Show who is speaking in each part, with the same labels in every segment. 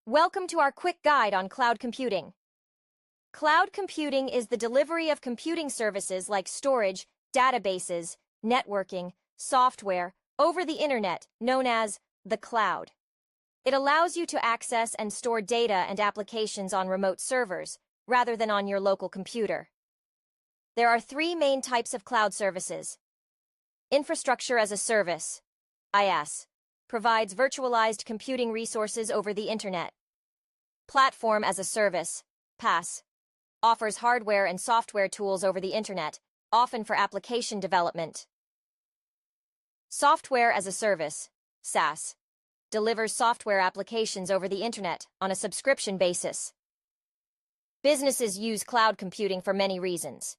Speaker 1: Welcome to our quick guide on cloud computing. Cloud computing is the delivery of computing services like storage, databases, networking, software, over the internet, known as the cloud. It allows you to access and store data and applications on remote servers, rather than on your local computer. There are three main types of cloud services. Infrastructure as a Service, IaaS, provides virtualized computing resources over the internet. Platform as a Service, PaaS, offers hardware and software tools over the internet, often for application development. Software as a Service, SaaS, delivers software applications over the internet on a subscription basis. Businesses use cloud computing for many reasons.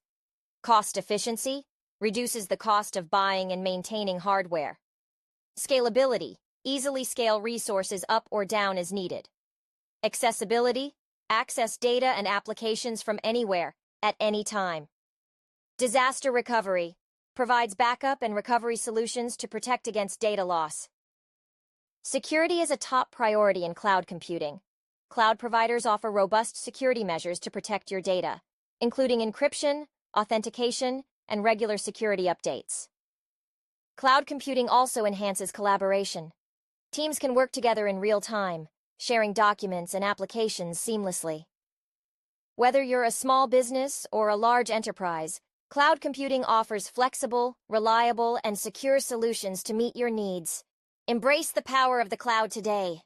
Speaker 1: Cost efficiency, reduces the cost of buying and maintaining hardware. Scalability, easily scale resources up or down as needed. Accessibility, access data and applications from anywhere, at any time. Disaster recovery, provides backup and recovery solutions to protect against data loss. Security is a top priority in cloud computing. Cloud providers offer robust security measures to protect your data, including encryption, authentication, and regular security updates. Cloud computing also enhances collaboration. Teams can work together in real time, sharing documents and applications seamlessly. Whether you're a small business or a large enterprise, cloud computing offers flexible, reliable, and secure solutions to meet your needs. Embrace the power of the cloud today.